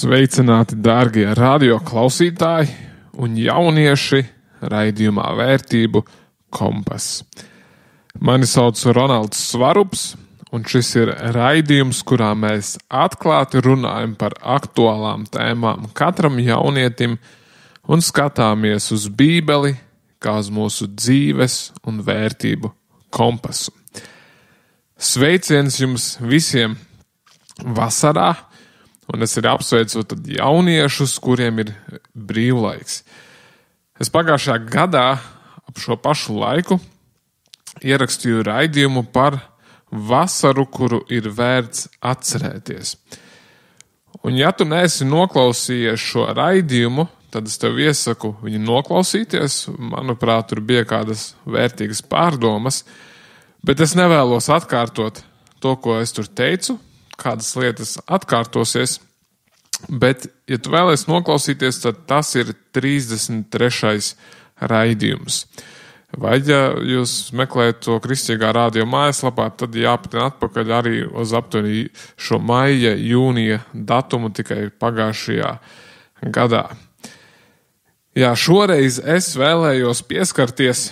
Sveicināti, dārgie radio klausītāji un jaunieši raidījumā Vērtību kompas. Mani sauc Ronalds Svarups, un šis ir raidījums, kurā mēs atklāti runājam par aktuālām tēmām katram jaunietim un skatāmies uz Bībeli kā uz mūsu dzīves un vērtību kompasu. Sveiciens jums visiem vasarā! Un es arī apsveicu tad jauniešus, kuriem ir brīvlaiks. Es pagājušajā gadā ap šo pašu laiku ierakstīju raidījumu par vasaru, kuru ir vērts atcerēties. Un ja tu neesi noklausījies šo raidījumu, tad es tev iesaku viņu noklausīties. Manuprāt, tur bija kādas vērtīgas pārdomas, bet es nevēlos atkārtot to, ko es tur teicu. Kādas lietas atkārtosies, bet, ja tu vēlies noklausīties, tad tas ir 33. raidījums. Vai, ja jūs meklējat to Kristīgā radio mājaslapā, tad jāpatina atpakaļ arī uz aptuveni šo maija, jūnija datumu tikai pagājušajā gadā. Jā, šoreiz es vēlējos pieskarties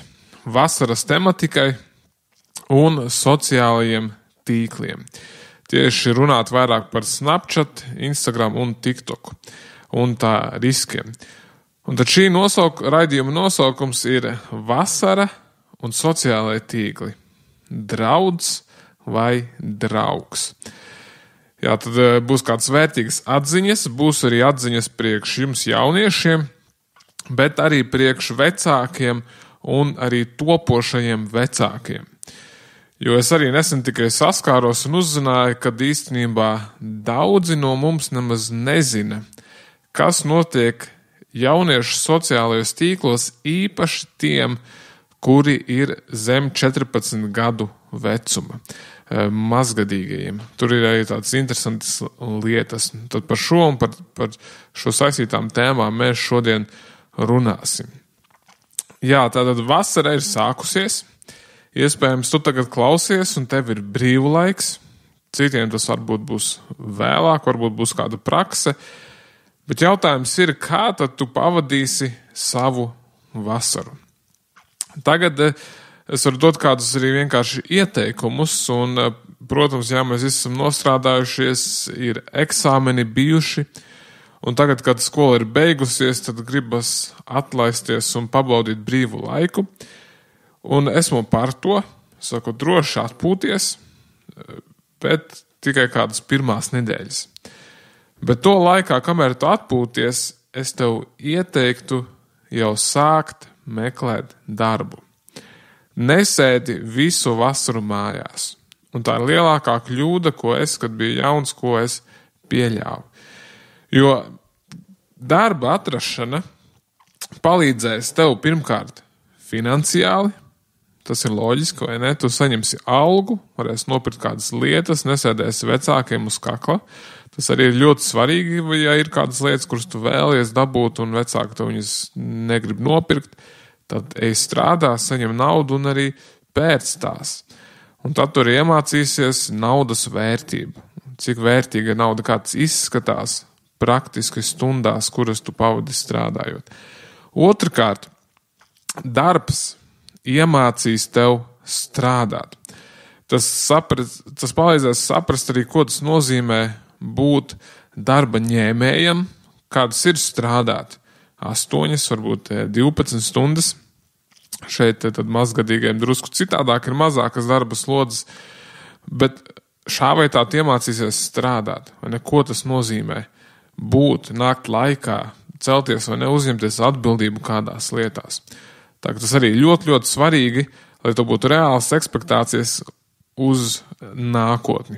vasaras tematikai un sociālajiem tīkliem. Tieši runāt vairāk par Snapchat, Instagram un TikTok un tā riskiem. Un tad šī raidījuma nosaukums ir Vasara un sociālai tīkli. Draudz vai draugs? Jā, tad būs kāds vērtīgas atziņas, būs arī atziņas priekš jums jauniešiem, bet arī priekš vecākiem un arī topošajiem vecākiem. Jo es arī nesen tikai saskāros un uzzināju, ka īstenībā daudzi no mums nemaz nezina, kas notiek jauniešu sociālajos tīklos, īpaši tiem, kuri ir zem 14 gadu vecuma, mazgadīgajiem. Tur ir arī tādas interesantas lietas. Tad par šo un par šo saistītām tēmām mēs šodien runāsim. Jā, tātad vasara ir sākusies. Iespējams, tu tagad klausies un tev ir brīvlaiks. Citiem tas varbūt būs vēlāk, varbūt būs kāda prakse. Bet jautājums ir, kā tad tu pavadīsi savu vasaru? Tagad es varu dot kādus arī vienkārši ieteikumus. Un, protams, ja mēs esam nostrādājušies, ir eksāmeni bijuši. Un tagad, kad skola ir beigusies, tad gribas atlaisties un pabaudīt brīvu laiku. Un esmu par to, saku, droši atpūties, bet tikai kādas pirmās nedēļas. Bet to laikā, kamēr tu atpūties, es tev ieteiktu jau sākt meklēt darbu. Nesēdi visu vasaru mājās. Un tā ir lielākā kļūda, ko es, kad biju jauns, ko es pieļāvu. Jo darba atrašana palīdzēs tev pirmkārt finansiāli. Tas ir loģiski, vai ne? Tu saņemsi algu, varēsi nopirkt kādas lietas, nesēdēsi vecākiem uz kakla. Tas arī ir ļoti svarīgi, ja ir kādas lietas, kuras tu vēlies dabūt un vecāki tev viņas negrib nopirkt, tad ej strādā, saņem naudu un arī pērc tās. Un tad tu arī iemācīsies naudas vērtību. Cik vērtīga ir nauda, kā tas izskatās praktiski stundās, kuras tu pavadi strādājot. Otrkārt, darbs iemācīs tev strādāt. Tas palīdzēs saprast arī, ko tas nozīmē būt darba ņēmējam, kādas ir strādāt 8, varbūt 12 stundas. Šeit tad mazgadīgajiem drusku citādāk ir mazākas darba slodzes, bet šā vai tā iemācīsies strādāt, vai ne, ko tas nozīmē būt, nākt laikā, celties vai neuzņemties atbildību kādās lietās. Tā, tas arī ļoti, ļoti svarīgi, lai tev būtu reālas ekspektācijas uz nākotni.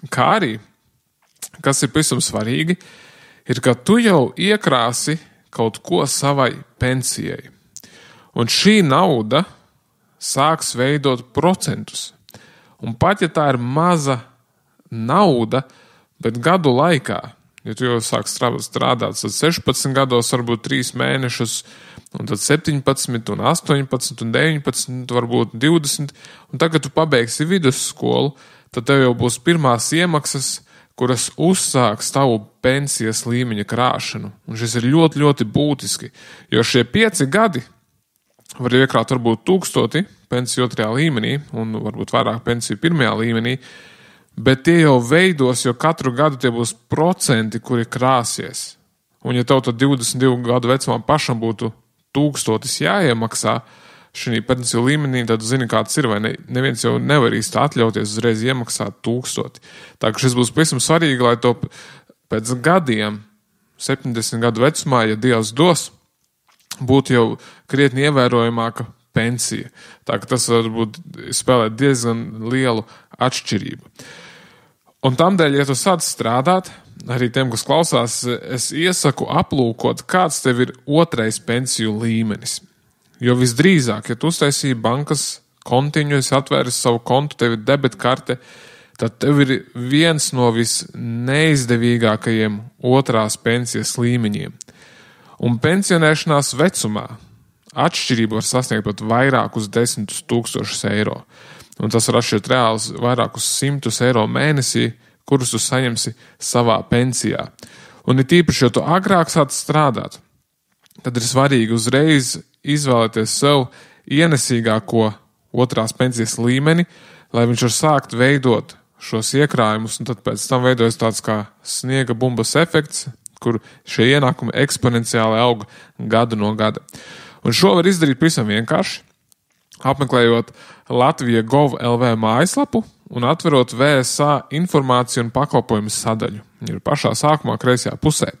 Kā arī, kas ir pavisam svarīgi, ir, ka tu jau iekrāsi kaut ko savai pensijai. Un šī nauda sāks veidot procentus. Un pat, ja tā ir maza nauda, bet gadu laikā, ja tu jau sāk strādāt, tad 16 gados varbūt 3 mēnešus, un tad 17, un 18, un 19, varbūt 20, un tagad tu pabeigsi vidusskolu, tad tev jau būs pirmās iemaksas kuras uzsāks tavu pensijas līmeņa krāšanu. Un šis ir ļoti, ļoti būtiski, jo šie 5 gadi var iekrāt varbūt 1000 pensiju 2. līmenī un varbūt vairāk pensiju 1. līmenī, bet tie jau veidos, jo katru gadu tie būs procenti, kuri krāsies. Un ja tev tad 22 gadu vecumā pašam būtu 1000 jāiemaksā šī pensiju līmenī, tad zini, kāds ir, vai neviens jau nevar īsti atļauties uzreiz iemaksāt 1000. Tā ka šis būs pavisam svarīgi, lai to pēc gadiem, 70 gadu vecumā, ja Dievs dos, būtu jau krietni ievērojamāka pensija. Tā ka tas varbūt spēlē diezgan lielu atšķirību. Un tamdēļ, ja tu sāc strādāt, arī tiem, kas klausās, es iesaku aplūkot, kāds tev ir 2. pensiju līmenis. Jo visdrīzāk, ja tu uztaisīji bankas kontiņu, esi atvēris savu kontu, tev ir debetkarte, tad tev ir viens no visneizdevīgākajiem 2. pensijas līmeņiem. Un pensionēšanās vecumā atšķirība var sasniegt pat vairākus 10 000 eiro. Un tas var atšķirt reāls vairākus 100 eiro mēnesī, kurus tu saņemsi savā pensijā. Un ir tīpaši, jo tu agrāk sāc strādāt, tad ir svarīgi uzreiz izvēlēties sev ienesīgāko 2. pensijas līmeni, lai viņš var sākt veidot šos iekrājumus, un tad pēc tam veidojas tāds kā sniega bumbas efekts, kur šie ienākumi eksponenciāli aug gadu no gada. Un šo var izdarīt pavisam vienkārši, apmeklējot Latvija Gov.lv mājaslapu un atverot VSA informāciju un pakalpojumu sadaļu. Viņa ir pašā sākumā kreisajā pusē.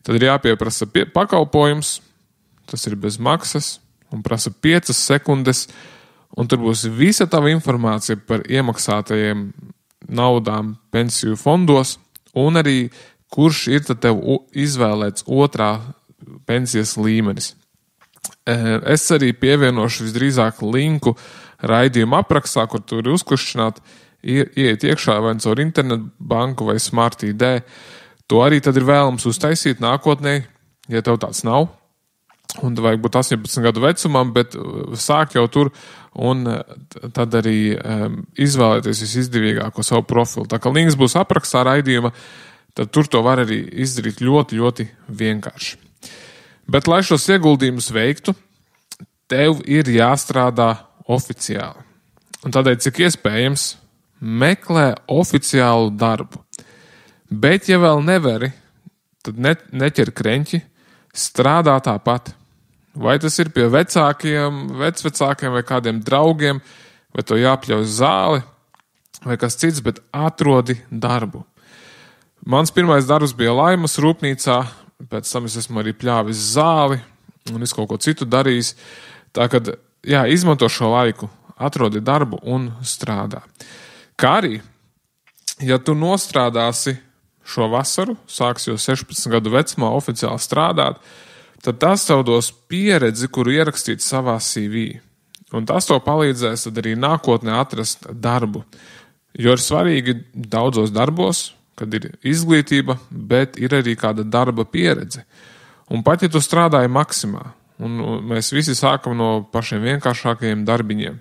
Tad ir jāpieprasa pakalpojums, tas ir bez maksas un prasa 5 sekundes, un tur būs visa tava informācija par iemaksātajiem naudām pensiju fondos un arī kurš ir tad tev izvēlēts 2. pensijas līmenis. Es arī pievienošu visdrīzāk linku raidījuma aprakstā, kur tu vari uzklišķināt, ieiet iekšā vai caur internetu banku vai Smart ID. To arī tad ir vēlams uztaisīt nākotnē, ja tev tāds nav. Un vajag būt 18 gadu vecumam, bet sāk jau tur un tad arī izvēlēties visizdevīgāko savu profilu. Tā kā links būs aprakstā raidījuma, tad tur to var arī izdarīt ļoti, ļoti vienkārši. Bet, lai šos ieguldījumus veiktu, tev ir jāstrādā oficiāli. Un tādēļ, cik iespējams, meklē oficiālu darbu. Bet, ja vēl nevari, tad neķer kreņķi, strādā tāpat. Vai tas ir pie vecākiem, vecvecākiem vai kādiem draugiem, vai to jāpļauj zāli, vai kas cits, bet atrodi darbu. Mans pirmais darbs bija Laimas rūpnīcā, pēc tam es esmu arī pļāvis zāli un visu kaut ko citu darījis. Tā kad, jā, izmanto šo laiku, atrodi darbu un strādā. Kā arī, ja tu nostrādāsi šo vasaru, sāks jau 16 gadu vecumā oficiāli strādāt, tad tas tev dos pieredzi, kuru ierakstīt savā CV. Un tas to palīdzēs tad arī nākotnē atrast darbu. Jo ir svarīgi daudzos darbos, kad ir izglītība, bet ir arī kāda darba pieredze. Un pat ja tu strādāji maksimā, un mēs visi sākam no pašiem vienkāršākajiem darbiņiem,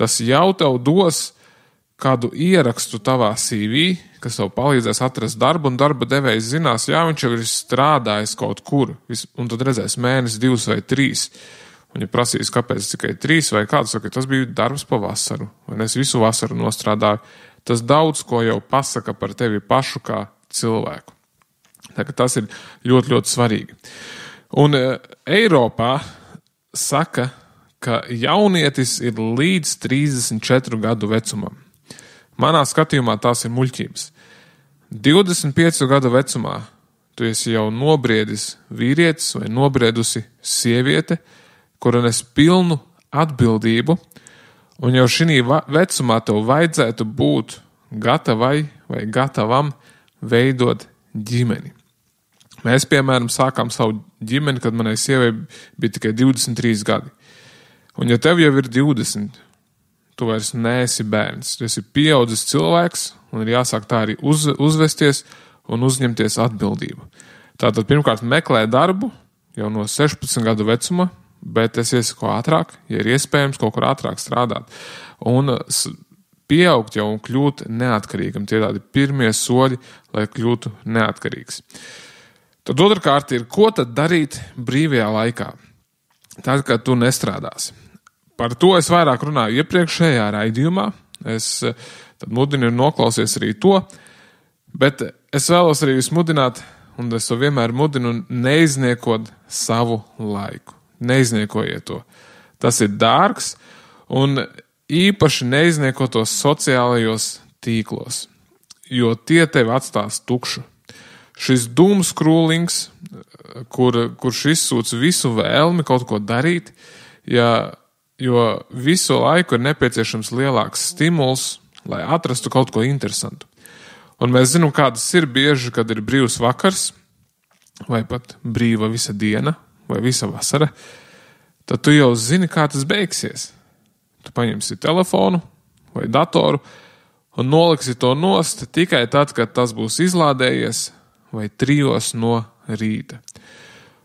tas jau tev dos kādu ierakstu tavā CV, kas tev palīdzēs atrast darbu, un darba devējs zinās, jā, viņš jau ir strādājis kaut kur, un tad redzēs mēnesi, 2 vai 3. Un ja prasīs, kāpēc tikai 3 vai kāds, saka, tas bija darbs pa vasaru, vai es visu vasaru nostrādāju. Tas daudz ko jau pasaka par tevi pašu kā cilvēku. Tā ka tas ir ļoti, ļoti svarīgi. Un Eiropā saka, ka jaunietis ir līdz 34 gadu vecumam. Manā skatījumā tās ir muļķības. 25 gadu vecumā tu esi jau nobriedis vīrietis vai nobriedusi sieviete, kura nes pilnu atbildību, un jau šī vecumā tev vajadzētu būt gatavai vai gatavam veidot ģimeni. Mēs, piemēram, sākām savu ģimeni, kad manai sievai bija tikai 23 gadi. Un ja tev jau ir 20, tu vairs neesi bērns. Tu esi pieaudzis cilvēks, un ir jāsāk tā arī uzvesties un uzņemties atbildību. Tātad pirmkārt meklē darbu jau no 16 gadu vecuma, bet es iesaku ātrāk, ja ir iespējams kaut kur ātrāk strādāt. Un pieaugt jau un kļūt neatkarīgam. Tie tādi pirmie soļi, lai kļūtu neatkarīgs. Tad otrkārt ir, ko tad darīt brīvajā laikā? Tad, kad tu nestrādāsi. Par to es vairāk runāju iepriekšējā raidījumā. Es tad mudinu noklausies arī to, bet es vēlos arī jūs mudināt, un es to vienmēr mudinu, neizniekot savu laiku. Neizniekojiet to. Tas ir dārgs, un īpaši neizniekot tos sociālajos tīklos, jo tie tevi atstās tukšu. Šis doomscrollings, kurš izsūc visu vēlmi kaut ko darīt, jo visu laiku ir nepieciešams lielāks stimuls, lai atrastu kaut ko interesantu. Un mēs zinām, kādas ir bieži, kad ir brīvs vakars, vai pat brīva visa diena, vai visa vasara, tad tu jau zini, kā tas beigsies. Tu paņemsi telefonu vai datoru un noliksi to nost tikai tad, kad tas būs izlādējies vai 3 no rīta.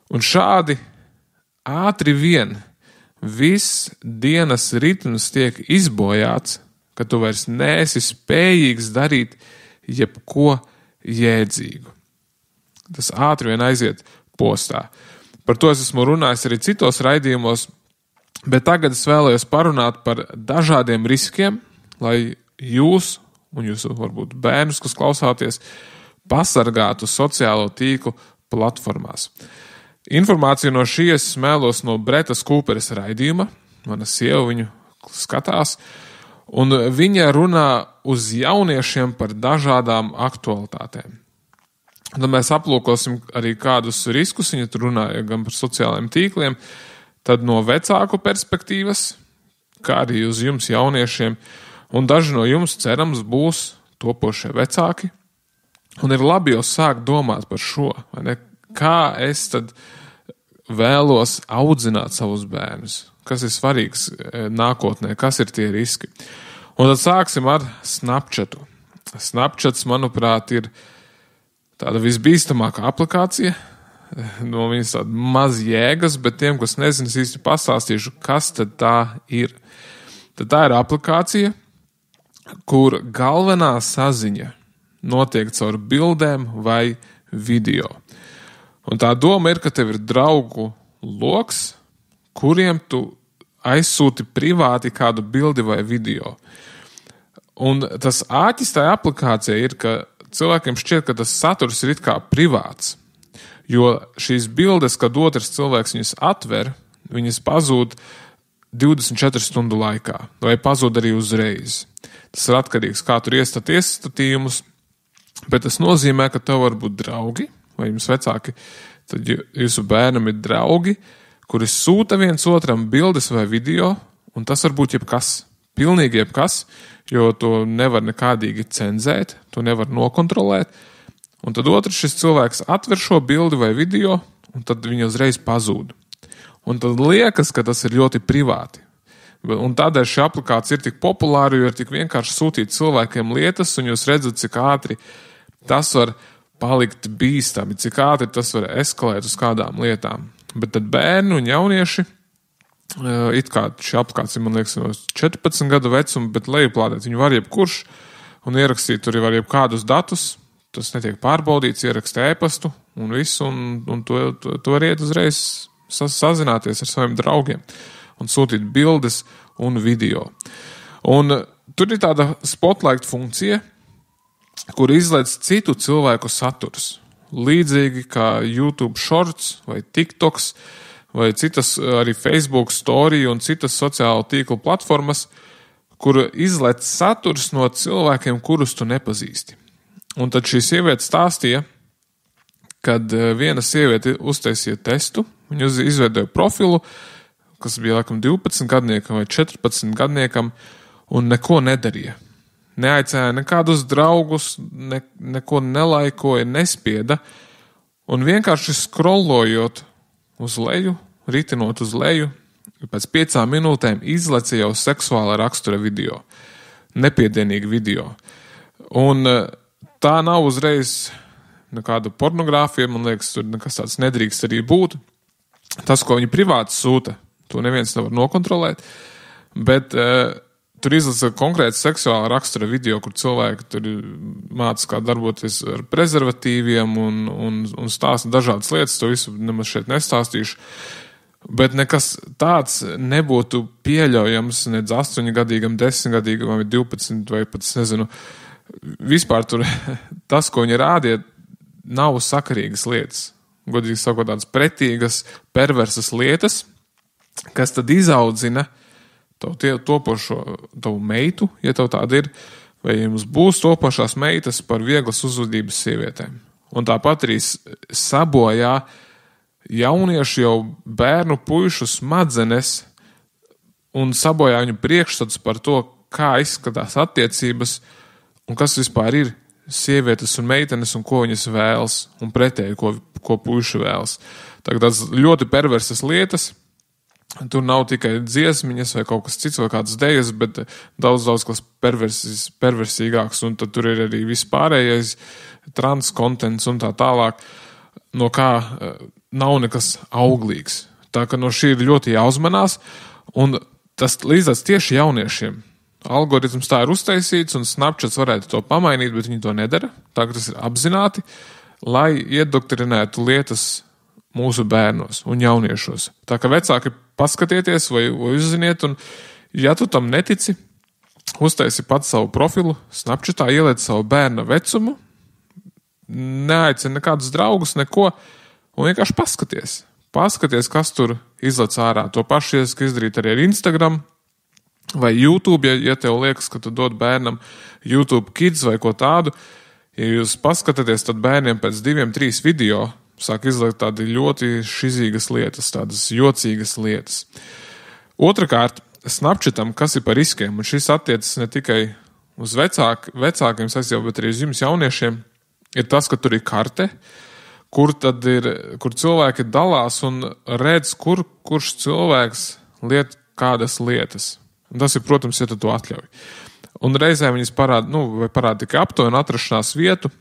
Un šādi ātri vien viss dienas ritms tiek izbojāts, ka tu vairs neesi spējīgs darīt jebko jēdzīgu. Tas ātri vien aiziet postā. Par to es esmu runājis arī citos raidījumos, bet tagad es vēlējos parunāt par dažādiem riskiem, lai jūs un jūsu varbūt bērnus, kas klausāties, pasargātu sociālo tīklu platformās. Informāciju no šīs mēlos no Bretas Kūperes raidījuma. Mana sieva viņu skatās, un viņa runā uz jauniešiem par dažādām aktualitātēm. Tad mēs aplūkosim arī kādus riskus, viņa tur runāja gan par sociālajiem tīkliem, tad no vecāku perspektīvas, kā arī uz jums jauniešiem, un daži no jums, cerams, būs topošie vecāki. Un ir labi jau sākt domāt par šo, vai ne? Kā es tad vēlos audzināt savus bērnus, kas ir svarīgs nākotnē, kas ir tie riski. Un tad sāksim ar Snapchatu. Snapchats, manuprāt, ir tāda visbīstamākā aplikācija. No viņas tāda maz jēgas, bet tiem, kas nezina, es īsti pastāstīšu, kas tad tā ir. Tad tā ir aplikācija, kur galvenā saziņa notiek caur bildēm vai video. Un tā doma ir, ka tev ir draugu loks, kuriem tu aizsūti privāti kādu bildi vai video. Un tas āķis tajā aplikācijā ir, ka cilvēkiem šķiet, ka tas saturs ir it kā privāts. Jo šīs bildes, kad otrs cilvēks viņas atver, viņas pazūd 24 stundu laikā, vai pazūd arī uzreiz. Tas ir atkarīgs, kā tur iestat iestatījumus, bet tas nozīmē, ka tev var būt draugi, vai jums vecāki, tad jūsu bērnam ir draugi, kuri sūta viens otram bildes vai video, un tas var būt jebkas, pilnīgi jebkas, jo to nevar nekādīgi cenzēt, to nevar nokontrolēt, un tad otrs šis cilvēks atver šo bildi vai video, un tad viņa uzreiz pazūd. Un tad liekas, ka tas ir ļoti privāti. Un tādēļ šī aplikācija ir tik populāra, jo ir tik vienkārši sūtīt cilvēkiem lietas, un jūs redzat, cik ātri tas var palikt bīstami, cik ātri tas var eskalēt uz kādām lietām. Bet tad bērni un jaunieši, it kā šī aplikācija, man liekas, no 14 gadu vecuma, bet lejuplādēt viņu var jebkurš, un ierakstīt tur var jebkādus datus, tas netiek pārbaudīts, ierakst ēpastu un visu, un to var iet uzreiz sazināties ar saviem draugiem un sūtīt bildes un video. Un tur ir tāda spotlight funkcija, kur izlaiž citu cilvēku saturs. Līdzīgi kā YouTube Shorts vai TikToks vai citas arī Facebook Story un citas sociālo tīklu platformas, kur izlaiž saturs no cilvēkiem, kurus tu nepazīsti. Un tad šī sieviete stāstīja, kad viena sieviete uztaisīja testu, viņa izveidoja profilu, kas bija laikam 12 gadniekam vai 14 gadniekam, un neko nedarīja. Neaicināja nekādus draugus, neko nelaikoja, nespieda, un vienkārši scrollojot uz leju, ritinot uz leju, pēc 5 minūtēm izleca jau seksuāla rakstura video, nepiedienīga video. Un tā nav uzreiz nekāda pornogrāfija, man liekas, tur nekas tāds nedrīkst arī būt. Tas, ko viņi privāti sūta, to neviens nevar nokontrolēt, bet tur izlasa konkrēti seksuāla rakstura video, kur cilvēki tur māca, kā darboties ar prezervatīviem un stāsta dažādas lietas. To visu nemaz šeit nestāstīšu. Bet nekas tāds nebūtu pieļaujams nedz 8-gadīgam, 10-gadīgam vai 12 vai pat, nezinu, vispār tur tas, ko viņi rādīja, nav sakarīgas lietas. Godīgi sakot, tādas pretīgas, perversas lietas, kas tad izaudzina tavu meitu, ja tev tāda ir, vai jums būs topošās meitas par vieglas uzvedības sievietēm. Un tāpat arī sabojā jauniešu jau bērnu puišu smadzenes un sabojā viņu priekšstats par to, kā izskatās attiecības un kas vispār ir sievietes un meitenes un ko viņas vēlas un pretēji, ko puiši vēlas. Tādas ļoti perversas lietas. Tur nav tikai dziesmiņas vai kaut kas cits vai kādas dejas, bet daudz kas perversīgāks, un tad tur ir arī viss pārējais transkontents un tā tālāk, no kā nav nekas auglīgs. Tā ka no šī ir ļoti jāuzmanās, un tas līdzās tieši jauniešiem. Algoritms tā ir uztaisīts, un Snapchats varētu to pamainīt, bet viņi to nedara. Tā ka tas ir apzināti, lai iedoktrinētu lietas mūsu bērnos un jauniešos. Tā ka vecāki paskatieties vai uzziniet, un ja tu tam netici, uztaisi pats savu profilu, Snapchatā ieliec savu bērna vecumu, neaicini nekādus draugus, neko, un vienkārši paskaties. Paskaties, kas tur izlec ārā. To pašu izdarīt arī ar Instagram vai YouTube, ja tev liekas, ka tu dod bērnam YouTube Kids vai ko tādu. Ja jūs paskatāties, tad bērniem pēc 2-3 video sāk izliekt tādi ļoti šizīgas lietas, tādas jocīgas lietas. Otrakārt, Snapchatam, kas ir par riskiem, un šis attiecas ne tikai uz vecākiem saistībā, bet arī uz jums jauniešiem, ir tas, ka tur ir karte, kur cilvēki dalās un redz, kurš cilvēks liet kādas lietas. Un tas ir, protams, ja tu to atļauj. Un reizē viņas parāda tikai aptuveni atrašanās vietu,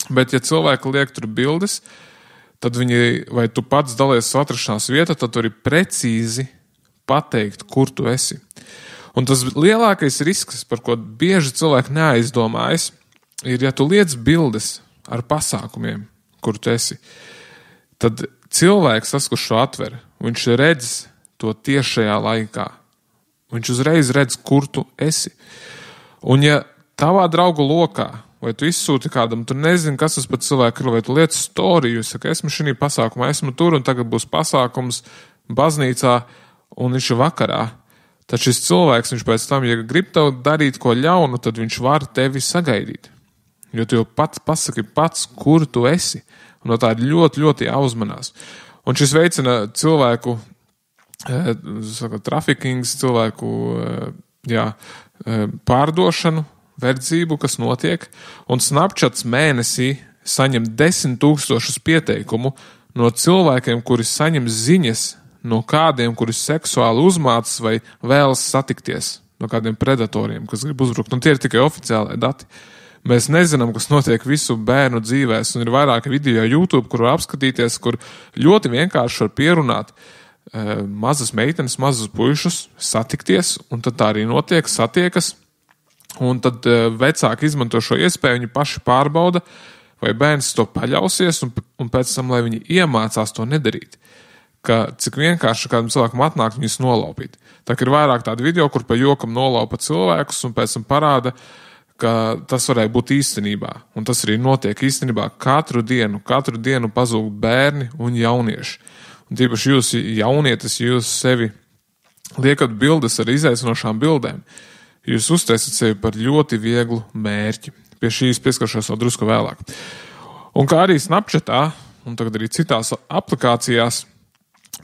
bet ja cilvēki liek tur bildes, tad vai tu pats dalies savu atrašanās vietu, tad tur ir precīzi pateikt, kur tu esi. Un tas lielākais risks, par ko bieži cilvēki neaizdomājas, ir, ja tu liec bildes ar pasākumiem, kur tu esi, tad cilvēks, tas, kurš šo atver, viņš redz to tiešajā laikā. Viņš uzreiz redz, kur tu esi. Un ja tavā draugu lokā, vai tu izsūti kādam, tu nezini, kas tas pat cilvēku ir, vai tu liec storiju, saka, esmu šī pasākumā, esmu tur, un tagad būs pasākums baznīcā, un viņš ir vakarā. Tad šis cilvēks, viņš pēc tam, ja grib tev darīt ko ļaunu, tad viņš var tevi sagaidīt. Jo tu jau pasaki pats, kur tu esi. Un no tā ir ļoti, ļoti jāuzmanās. Un šis veicina cilvēku trafikings, cilvēku pārdošanu, verdzību, kas notiek, un Snapchats mēnesī saņem 10 000 pieteikumu no cilvēkiem, kuri saņem ziņas no kādiem, kuri seksuāli uzmācas vai vēlas satikties, no kādiem predatoriem, kas grib uzbrukt. Un tie ir tikai oficiālai dati. Mēs nezinām, kas notiek visu bērnu dzīvēs, un ir vairāki video YouTube, kur var apskatīties, kur ļoti vienkārši var pierunāt mazas meitenes, mazus puišus satikties, un tad tā arī notiek, satiekas. Un tad vecāki izmanto šo iespēju, viņi paši pārbauda, vai bērns to paļausies, un pēc tam, lai viņi iemācās to nedarīt. Ka cik vienkārši kādam cilvēkam atnākt viņus nolaupīt. Tā ir vairāk tādu video, kur pa jokam nolaupa cilvēkus, un pēc tam parāda, ka tas varēja būt īstenībā. Un tas arī notiek īstenībā katru dienu pazūg bērni un jaunieši. Un tīpaši jūs jaunietis, jūs sevi liekat bildes ar izaicinošām bildēm. Jūs uztaisat sevi par ļoti vieglu mērķi. Pie šīs pieskaršos vēl drusku vēlāk. Un kā arī Snapchatā, un tagad arī citās aplikācijās,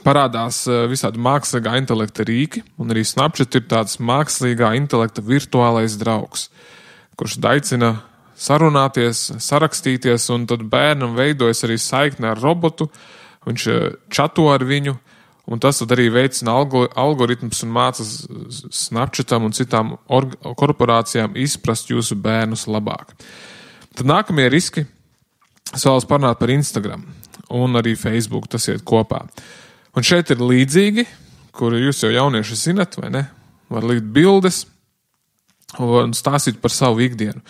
parādās visādi mākslīgā intelekta rīki, un arī Snapchat ir tāds mākslīgā intelekta virtuālais draugs, kurš aicina sarunāties, sarakstīties, un tad bērnam veidojas arī saikne ar robotu, viņš čato ar viņu, un tas tad arī veicina algoritmus un mācas Snapchatam un citām korporācijām izprast jūsu bērnus labāk. Tad nākamie riski, es vēlos parunāt par Instagram un arī Facebook, tas iet kopā. Un šeit ir līdzīgi, kuru jūs jau jaunieši zinat, vai ne? Var likt bildes, un stāstīt par savu ikdienu.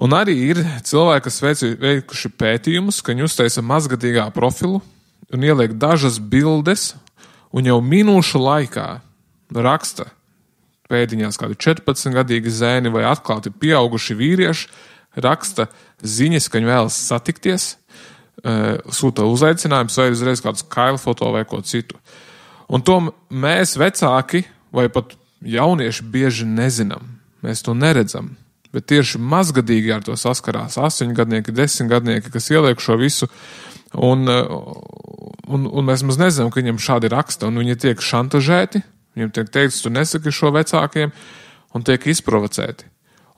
Un arī ir cilvēki, kas veikuši pētījumus, ka viņi uztaisa mazgadīgā profilu un ieliek dažas bildes, un jau minūšu laikā raksta pēdiņās kādi 14-gadīgi zēni vai atklāti pieauguši vīrieši, raksta ziņas, ka viņi vēlas satikties, sūta uzaicinājums vai uzreiz kādus kailu foto vai ko citu. Un to mēs vecāki vai pat jaunieši bieži nezinām. Mēs to neredzam. Bet tieši mazgadīgi ar to saskarās 8-gadnieki, 10-gadnieki, kas ieliek šo visu, un mēs maz nezinām, ka viņiem šādi raksta, un viņi tiek šantažēti, viņiem tiek teikts, tu nesaki šo vecākiem, un tiek izprovocēti.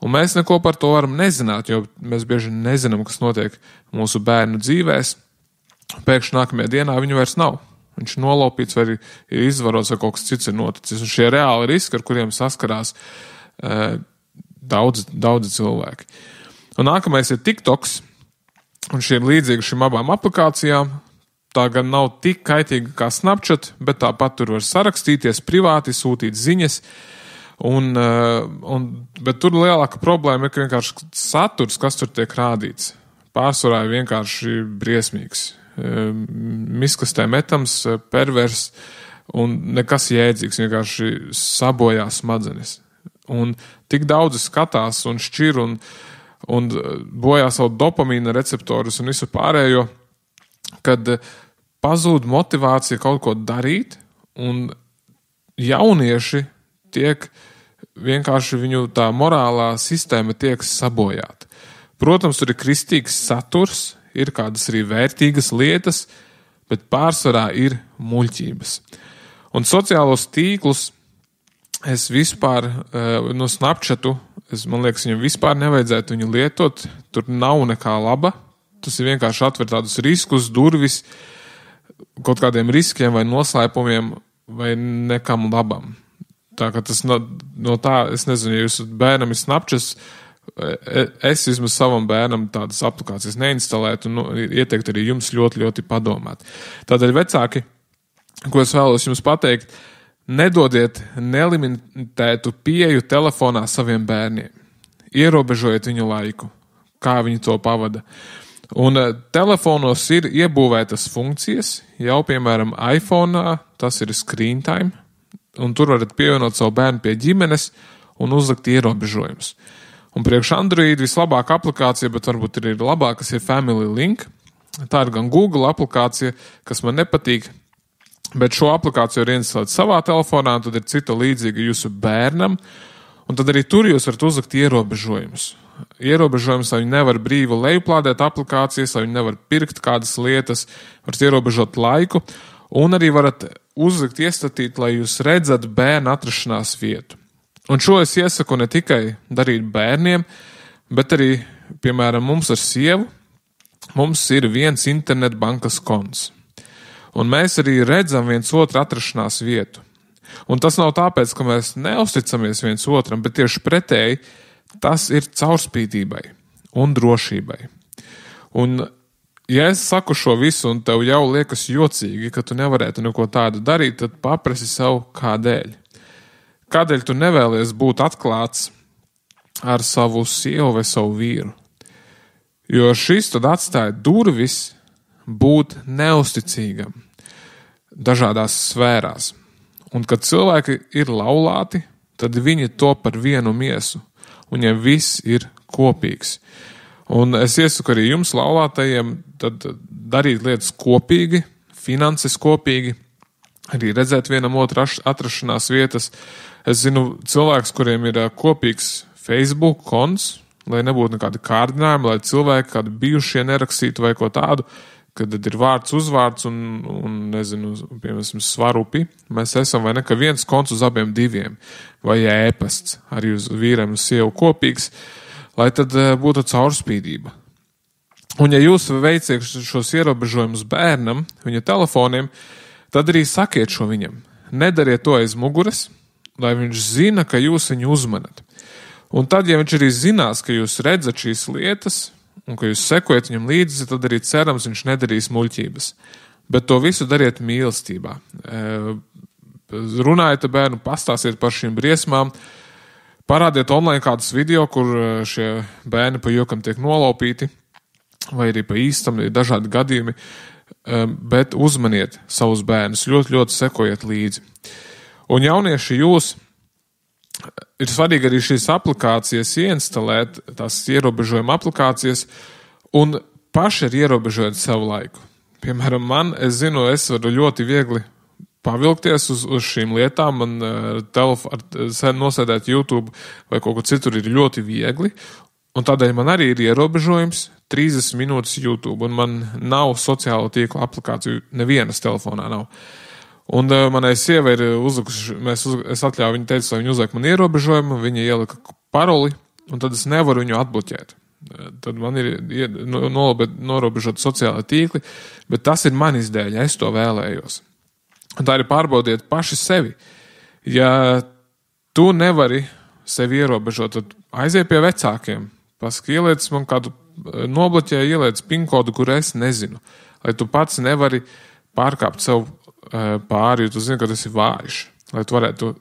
Un mēs neko par to varam nezināt, jo mēs bieži nezinām, kas notiek mūsu bērnu dzīvēs. Pēkšņi nākamajā dienā viņu vairs nav. Viņš nolaupīts vai ir izvarots vai kaut kas cits ir noticis. Un šie reāli riski, ar kuriem saskarās daudzi cilvēki. Un nākamais ir TikToks, un šie ir līdzīgi šīm abām aplikācijām. Tā gan nav tik kaitīga kā Snapchat, bet tāpat tur var sarakstīties privāti, sūtīt ziņas. Bet tur lielāka problēma ir, ka vienkārši saturs, kas tur tiek rādīts, pārsvarā ir vienkārši briesmīgs. Miskastē metams, pervers un nekas jēdzīgs, vienkārši sabojā smadzenes. Un tik daudzi skatās un šķir un bojā savu dopamīna receptorus un visu pārējo, kad pazūd motivācija kaut ko darīt, un jaunieši tiek vienkārši viņu tā morālā sistēma tiek sabojāta. Protams, tur ir kristīgs saturs, ir kādas arī vērtīgas lietas, bet pārsvarā ir muļķības. Un sociālos tīklus es vispār, no Snapchatu, man liekas, viņam vispār nevajadzētu viņu lietot, tur nav nekā laba, tas ir vienkārši atver tādus riskus, durvis, kaut kādiem riskiem vai noslēpumiem vai nekam labam. Tā kā tas no tā, es nezinu, ja jūs bērnam ir Snapchats, es vismaz savam bērnam tādas aplikācijas neinstalētu un ieteiktu arī jums ļoti, ļoti padomāt. Tādēļ vecāki, ko es vēlos jums pateikt, nedodiet nelimitētu pieeju telefonā saviem bērniem. Ierobežojiet viņu laiku, kā viņi to pavada. Un telefonos ir iebūvētas funkcijas, jau piemēram iPhone'ā, tas ir screen time, un tur varat pievienot savu bērnu pie ģimenes un uzlikt ierobežojumus. Un priekš Android vislabākā aplikācija, bet varbūt ir labākas, ir Family Link. Tā ir gan Google aplikācija, kas man nepatīk, bet šo aplikāciju var ieinstalēt savā telefonā, un tad ir cita līdzīga jūsu bērnam, un tad arī tur jūs varat uzlikt ierobežojumus. Ierobežojums, lai viņi nevar brīvi lejuplādēt aplikācijas, lai viņi nevar pirkt kādas lietas, varat ierobežot laiku, un arī varat uzlikt iestatīt, lai jūs redzat bērnu atrašanās vietu. Un šo es iesaku ne tikai darīt bērniem, bet arī, piemēram, mums ar sievu, mums ir viens internetbankas konts. Un mēs arī redzam viens otru atrašanās vietu. Un tas nav tāpēc, ka mēs neusticamies viens otram, bet tieši pretēji, tas ir caurspīdībai un drošībai. Un ja es saku šo visu un tev jau liekas jocīgi, ka tu nevarētu neko tādu darīt, tad paprasi sev kādēļ. Kādēļ tu nevēlies būt atklāts ar savu sievu vai savu vīru? Jo šis tad atstāja durvis būt neusticīgam dažādās sfērās. Un kad cilvēki ir laulāti, tad viņi to par vienu miesu. Viņiem viss ir kopīgs. Un es iesaku arī jums, laulātajiem, tad darīt lietas kopīgi, finanses kopīgi, arī redzēt vienam otru atrašanās vietas. Es zinu cilvēkus, kuriem ir kopīgs Facebook konts, lai nebūtu nekādi kārdinājumi, lai cilvēki kādi bijušie nerakstītu vai ko tādu, kad ir vārds uzvārds un nezinu, piemēram, svarupi. Mēs esam vai ne, ka viens konts uz abiem diviem, vai ēpasts arī uz vīriem un sievu kopīgs, lai tad būtu caurspīdība. Un ja jūs veiciet šos ierobežojumus bērnam, viņa telefoniem, tad arī sakiet šo viņam. Nedariet to aiz muguras, lai viņš zina, ka jūs viņu uzmanat. Un tad, ja viņš arī zinās, ka jūs redzat šīs lietas un ka jūs sekojat viņam līdzi, tad arī cerams viņš nedarīs muļķības. Bet to visu dariet mīlestībā. Runājiet ar bērnu, pastāstiet par šīm briesmām, Parādiet online kādus video, kur šie bērni pa jokam tiek nolaupīti, vai arī pa īstam, ir dažādi gadījumi, bet uzmaniet savus bērnus, ļoti, ļoti sekojiet līdzi. Un jaunieši jūs, ir svarīgi arī šīs aplikācijas ieinstalēt, tās ierobežojuma aplikācijas, un paši ir ierobežojot savu laiku. Piemēram, es zinu, es varu ļoti viegli pavilkties uz šīm lietām, man nosēdēt YouTube vai kaut ko citur ir ļoti viegli, un tādēļ man arī ir ierobežojums 30 minūtes YouTube, un man nav sociālo tīklu aplikāciju, nevienas telefonā nav. Un manai sievai ir uzlikuši, es atļauju, viņa teica, lai viņa uzliek man ierobežojumu, viņa ielika paroli, un tad es nevaru viņu atbloķēt. Tad man ir norobežot sociālai tīkli, bet tas ir manis dēļ, es to vēlējos. Un tā arī pārbaudiet paši sevi. Ja tu nevari sevi ierobežot, tad aiziet pie vecākiem. Pasaki, ieliec man kādu nobloķē, ieliec pinkodu, kur es nezinu. Lai tu pats nevari pārkāpt sev pāri, jo tu zini, ka tas ir vājš. Lai tu varētu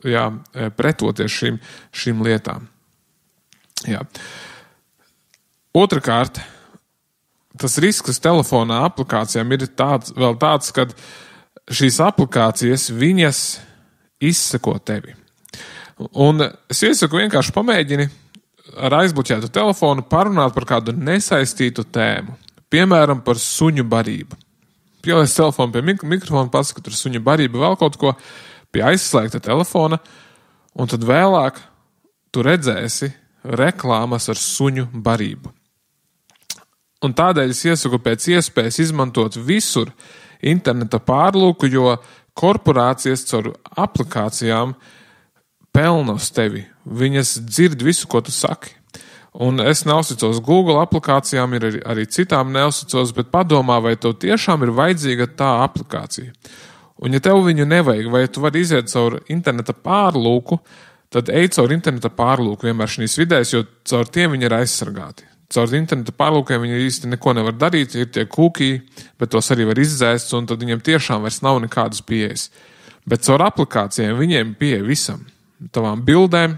pretoties šīm lietām. Jā. Otrakārt, tas risks telefonā aplikācijām ir tāds, kad šīs aplikācijas, viņas izseko tevi. Un es iesaku vienkārši pamēģini ar aizbloķētu telefonu parunāt par kādu nesaistītu tēmu. Piemēram, par suņu barību. Pieliec telefonu pie mikrofona, pasaka, tur suņu barība, vēl kaut ko pie aizslēgta telefona, un tad vēlāk tu redzēsi reklāmas ar suņu barību. Un tādēļ es iesaku pēc iespējas izmantot visur interneta pārlūku, jo korporācijas caur aplikācijām pelna uz tevi. Viņas dzird visu, ko tu saki. Un es neuzticos Google aplikācijām, ir arī citām neuzticos, bet padomā, vai tev tiešām ir vajadzīga tā aplikācija. Un ja tev viņu nevajag, vai tu vari iziet caur interneta pārlūku, tad ej caur interneta pārlūku vienmēr šīs vidēs, jo caur tiem viņi ir aizsargāti. Caur interneta pārlūkiem viņi īsti neko nevar darīt, ir tie kūkī, bet tos arī var izdzēst, un tad viņiem tiešām vairs nav nekādas pieejas. Bet caur aplikācijām viņiem pieeja visam. Tavām bildēm,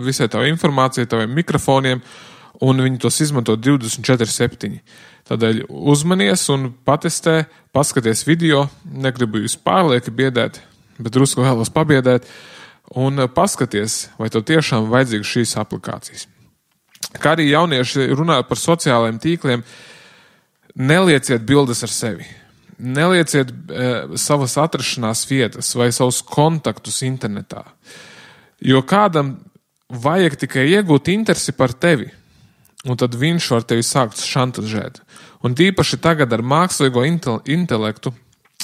visai tavai informācijai, taviem mikrofoniem, un viņi tos izmanto 24/7. Tādēļ uzmanies un patestē, paskaties video, negribu jūs pārlieki biedēt, bet drusku vēlos pabiedēt, un paskaties, vai tev tiešām vajadzīgas šīs aplikācijas. Kā arī jaunieši runājot par sociālajiem tīkliem, nelieciet bildes ar sevi. Nelieciet savas atrašanās vietas vai savus kontaktus internetā. Jo kādam vajag tikai iegūt interesi par tevi, un tad viņš var tevi sākt šantažēt. Un tīpaši tagad ar mākslīgo intelektu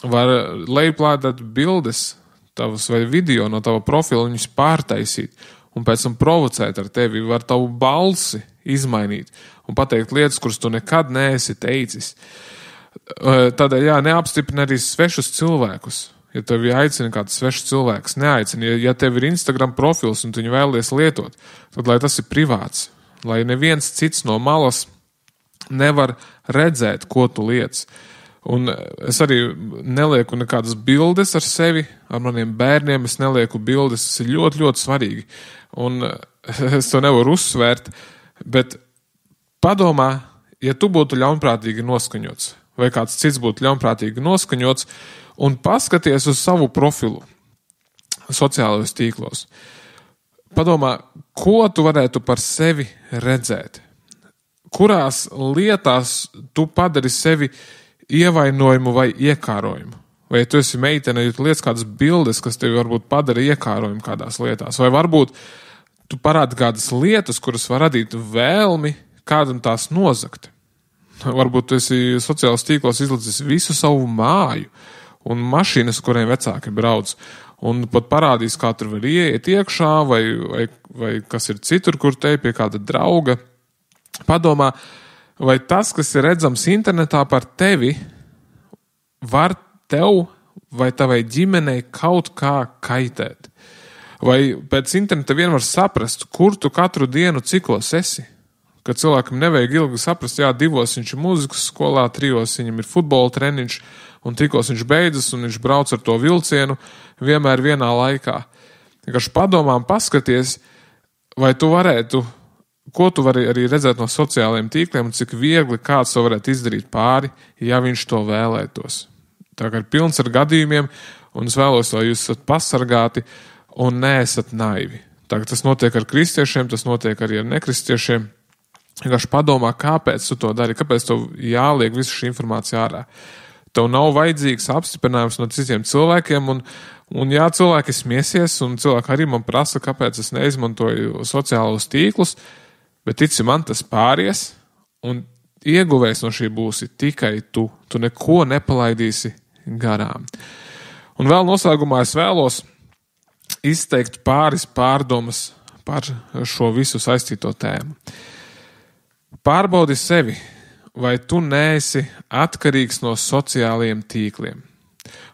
var lejuplādēt bildes tavas vai video no tava profila, viņus pārtaisīt. Un pēc tam provocēt ar tevi, var tavu balsi izmainīt un pateikt lietas, kuras tu nekad neesi teicis. Tādēļ, neapstiprina arī svešus cilvēkus. Ja tevi aicina kāds svešs cilvēks, neaicina. Ja tev ir Instagram profils un tu viņu vēlies lietot, tad lai tas ir privāts. Lai neviens cits no malas nevar redzēt, ko tu liec. Un es arī nelieku nekādas bildes ar sevi, ar maniem bērniem, es nelieku bildes, tas ir ļoti, ļoti svarīgi. Un es to nevaru uzsvērt, bet padomā, ja tu būtu ļaunprātīgi noskaņots, vai kāds cits būtu ļaunprātīgi noskaņots, un paskaties uz savu profilu sociālajos tīklos. Padomā, ko tu varētu par sevi redzēt? Kurās lietās tu padari sevi ievainojumu vai iekārojumu? Vai tu esi meitene, ja tu liec kādas bildes, kas tevi varbūt padara iekārojumu kādās lietās? Vai varbūt tu parādi kādas lietas, kuras var radīt vēlmi kādam tās nozagt? Varbūt tu esi sociālos tīklos izlicis visu savu māju un mašīnas, kuriem vecāki brauc, un pat parādīs, kā tur var ieiet iekšā, vai kas ir citur, kur te pie kāda drauga. Padomā, vai tas, kas ir redzams internetā par tevi, var tev vai tavai ģimenei kaut kā kaitēt? Vai pēc interneta vien var saprast, kur tu katru dienu cikos esi? Kad cilvēkam nevajag ilgi saprast, 2 viņš ir mūzikas skolā, 3 viņam ir futbola treniņš, un tikos viņš beidzas, un viņš brauc ar to vilcienu vienmēr vienā laikā. Vienkārši padomā un paskaties, vai tu varētu, ko tu vari arī redzēt no sociālajiem tīkliem un cik viegli kāds to varētu izdarīt pāri, ja viņš to vēlētos. Tā kā ir pilns ar gadījumiem, un es vēlos, lai jūs esat pasargāti un neesat naivi. Tā kā tas notiek ar kristiešiem, tas notiek arī ar nekristiešiem. Vienkārši padomā, kāpēc tu to dari, kāpēc tev jāliek visu šī informācija ārā. Tev nav vajadzīgs apstiprinājums no citiem cilvēkiem, un jā, cilvēki smiesies, un cilvēki arī man prasa, kāpēc es neizmantoju sociālos tīklus, bet tici man, tas pāries, un ieguvējs no šī būsi tikai tu. Tu neko nepalaidīsi garām. Un vēl noslēgumā es vēlos izteikt pāris pārdomas par šo visu saistīto tēmu. Pārbaudi sevi, vai tu neesi atkarīgs no sociālajiem tīkliem.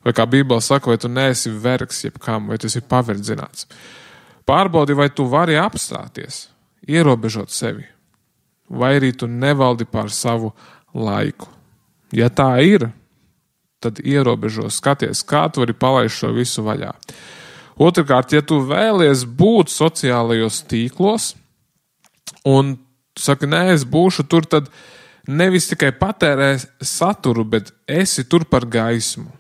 Vai kā Bībele saka, vai tu neesi vergs jebkam, vai tu esi paverdzināts. Pārbaudi, vai tu vari apstāties, ierobežot sevi, vai arī tu nevaldi pār savu laiku. Ja tā ir, tad ierobežo, skaties, kā tu vari palaist šo visu vaļā. Otrkārt, ja tu vēlies būt sociālajos tīklos, un tu saki, nē, es būšu tur, tad nevis tikai patērē saturu, bet esi tur par gaismu.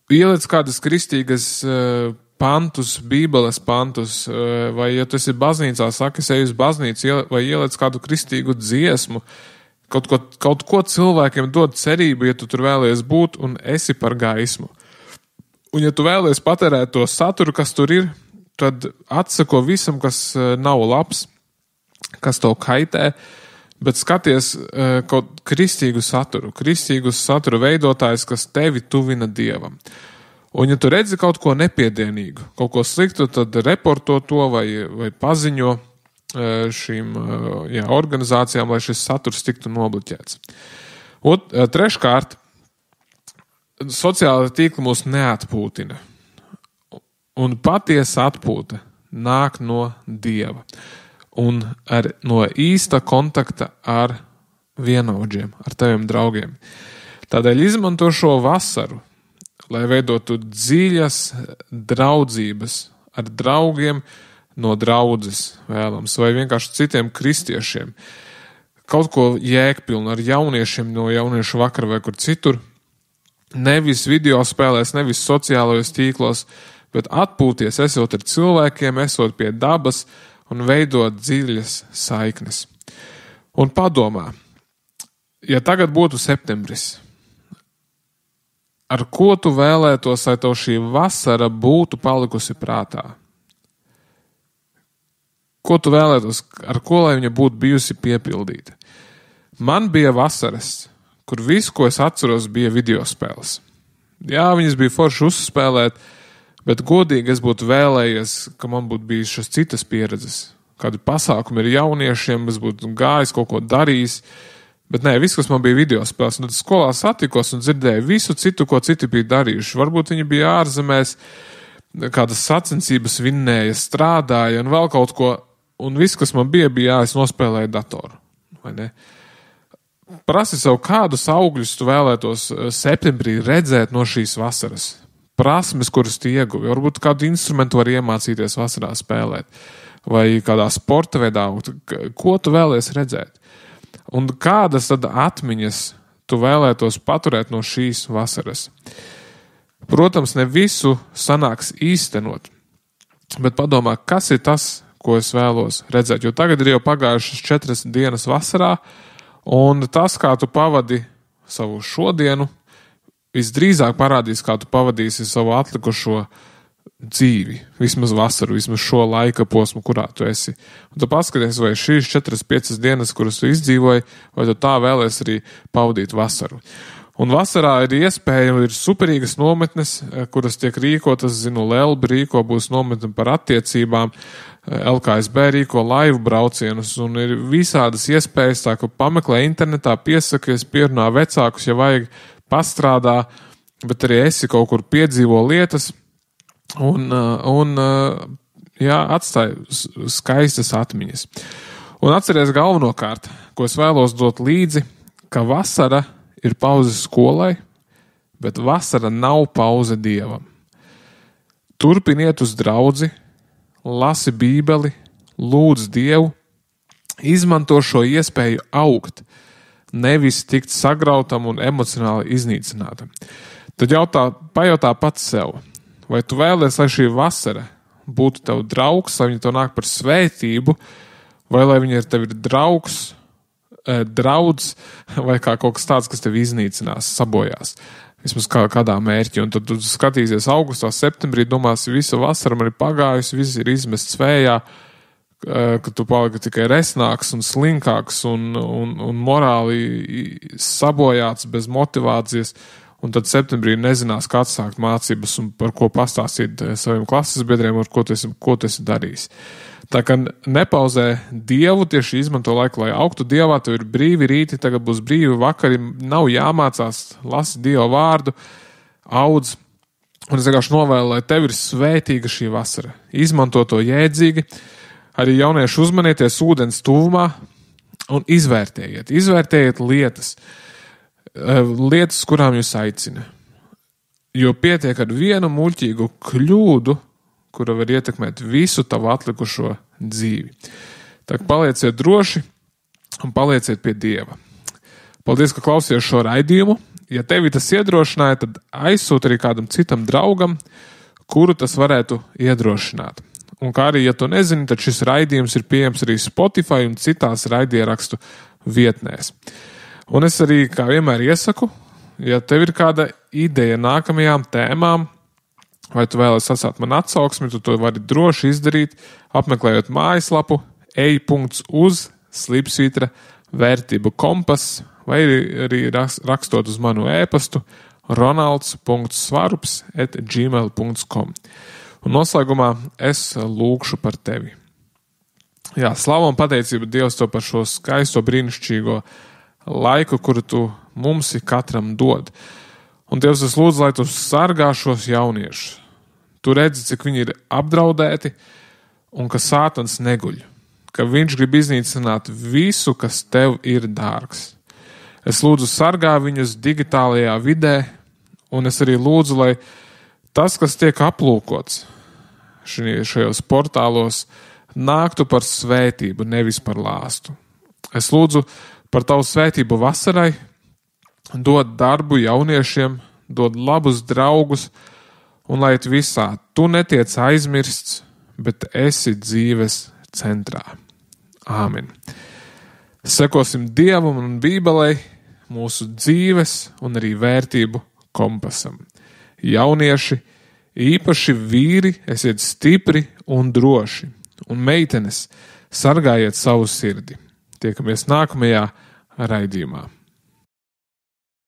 Ieliec kādas kristīgas pantus, bībeles pantus, vai ja tu esi baznīcā, saki, es eju uz baznīcu, vai ieliec kādu kristīgu dziesmu, kaut ko cilvēkiem dod cerību, ja tu tur vēlies būt un esi par gaismu. Un ja tu vēlies patērēt to saturu, kas tur ir, tad atsako visam, kas nav labs, kas tev kaitē, bet skaties kaut kristīgu saturu veidotājs, kas tevi tuvina Dievam. Un ja tu redzi kaut ko nepiedienīgu, kaut ko sliktu, tad reporto to vai paziņo šīm organizācijām, lai šis saturs tiktu nobloķēts. Treškārt, sociālai tīkli mūs neatpūtina. Un patiesa atpūta nāk no Dieva. Un no īsta kontakta ar vienaudžiem, ar taviem draugiem. Tādēļ izmanto šo vasaru, lai veidotu dziļas draudzības ar draugiem no draudzes vēlams, vai vienkārši citiem kristiešiem. Kaut ko jēgpilnu ar jauniešiem no jauniešu vakara vai kur citur. Nevis video spēlēs, nevis sociālajos tīklos, bet atpūties, esot ar cilvēkiem, esot pie dabas, un veidot dziļas saiknes. Un padomā, ja tagad būtu septembris, ar ko tu vēlētos, lai tev šī vasara būtu palikusi prātā? Ko tu vēlētos, ar ko lai viņa būtu bijusi piepildīta? Man bija vasaras, kur visu, ko es atceros, bija video spēles. Jā, viņas bija forši uzspēlēt, bet godīgi es būtu vēlējies, ka man būtu bijušas citas pieredzes. Kādi pasākumi ir jauniešiem, es būtu gājis, kaut ko darījis. Bet nē, viss, kas man bija video spēles. Un tad skolā satikos un dzirdēju visu citu, ko citi bija darījuši. Varbūt viņi bija ārzemēs, kādas sacensības vinnēja, strādāja un vēl kaut ko. Un viss, kas man bija, es nospēlēju datoru. Vai ne? Prasi sev, kādus augļus tu vēlētos septembrī redzēt no šīs vasaras. Prasmes, kuras tu ieguvi. Varbūt kādu instrumentu var iemācīties vasarā spēlēt. Vai kādā sporta veidā. Ko tu vēlies redzēt? Un kādas tad atmiņas tu vēlētos paturēt no šīs vasaras? Protams, ne visu sanāks īstenot. Bet padomā, kas ir tas, ko es vēlos redzēt? Jo tagad ir jau pagājušas 4 dienas vasarā, un tas, kā tu pavadi savu šodienu, visdrīzāk parādīs, kā tu pavadīsi savu atlikušo dzīvi, vismaz vasaru, vismaz šo laika posmu, kurā tu esi. Un tu paskaties, vai šīs 4-5 dienas, kuras tu izdzīvoji, vai tu tā vēlies arī pavadīt vasaru. Un vasarā ir iespēja, ir superīgas nometnes, kuras tiek rīkotas, zinu, Lelbi rīko, būs nometne par attiecībām, LKSB rīko laivu braucienus, un ir visādas iespējas, tā ka pameklē internetā, piesakies, pierunā vecākus, ja vajag, pastrādā, bet arī esi kaut kur piedzīvo lietas un atstāj skaistas atmiņas. Un atceries galvenokārt, ko es vēlos dot līdzi, ka vasara ir pauze skolai, bet vasara nav pauze Dievam. turpiniet uz draudzi, lasi Bībeli, lūdz Dievu, izmanto šo iespēju augt, nevis tikt sagrautam un emocionāli iznīcinātam. Tad pajautā pats sev, vai tu vēlies, lai šī vasara būtu tev draugs, lai viņa tev nāk par svētību, vai lai viņa tev ir draugs, draudz, vai kā kaut kas tāds, kas tev iznīcinās, sabojās. Vismaz kādā mērķi. Un tad tu skatīsies augustā, septembrī, domāsi, visa vasara man ir pagājusi, viss ir izmests vējā, ka tu paliki tikai resnāks un slinkāks un morāli sabojāts bez motivācijas, un tad septembrī nezinās, kā atsākt mācības un par ko pastāstīt saviem klases biedriem, ar ko tu esi darījis. Tā kā nepauzē Dievu, tieši izmanto laiku, lai augtu Dievā, tev ir brīvi rīti, tagad būs brīvi vakari, nav jāmācās, lasi Dievu vārdu, audz, un es vienkārši novēlu, lai tev ir svētīga šī vasara. Izmanto to jēdzīgi, arī jaunieši uzmanieties ūdens tuvumā un izvērtējiet lietas, kurām jūs aicina. Jo pietiek ar vienu muļķīgu kļūdu, kura var ietekmēt visu tavu atlikušo dzīvi. Tā palieciet droši un palieciet pie Dieva. Paldies, ka klausījāties šo raidījumu. Ja tevi tas iedrošināja, tad aizsūti arī kādam citam draugam, kuru tas varētu iedrošināt. Un kā arī, ja tu nezini, tad šis raidījums ir pieejams arī Spotify un citās raidierakstu vietnēs. Un es arī, kā vienmēr iesaku, ja tev ir kāda ideja nākamajām tēmām, vai tu vēlies atstāt man atsauksmi, tu to vari droši izdarīt, apmeklējot mājaslapu ej.uz/vērtību kompas, vai arī rakstot uz manu ēpastu ronalds.svarups@gmail.com. Un noslēgumā es lūgšu par tevi. Jā, slava un pateicība Dievs to par šo skaisto brīnišķīgo laiku, kuru tu mums katram dod. Un Dievs, es lūdzu, lai tu sargā šos jauniešus. Tu redzi, cik viņi ir apdraudēti un ka Sātans neguļ, ka viņš grib iznīcināt visu, kas tev ir dārgs. Es lūdzu sargā viņus digitālajā vidē, un es arī lūdzu, lai tas, kas tiek aplūkots šajos portālos, nāktu par svētību, nevis par lāstu. Es lūdzu par tavu svētību vasarai, dod darbu jauniešiem, dod labus draugus, un lai visā tu netiec aizmirsts, bet esi dzīves centrā. Āmen. Sekosim Dievam un Bībelei, mūsu dzīves un arī vērtību kompasam. Jaunieši, īpaši vīri, esiet stipri un droši, un meitenes, sargājiet savu sirdi. Tiekamies nākamajā raidījumā.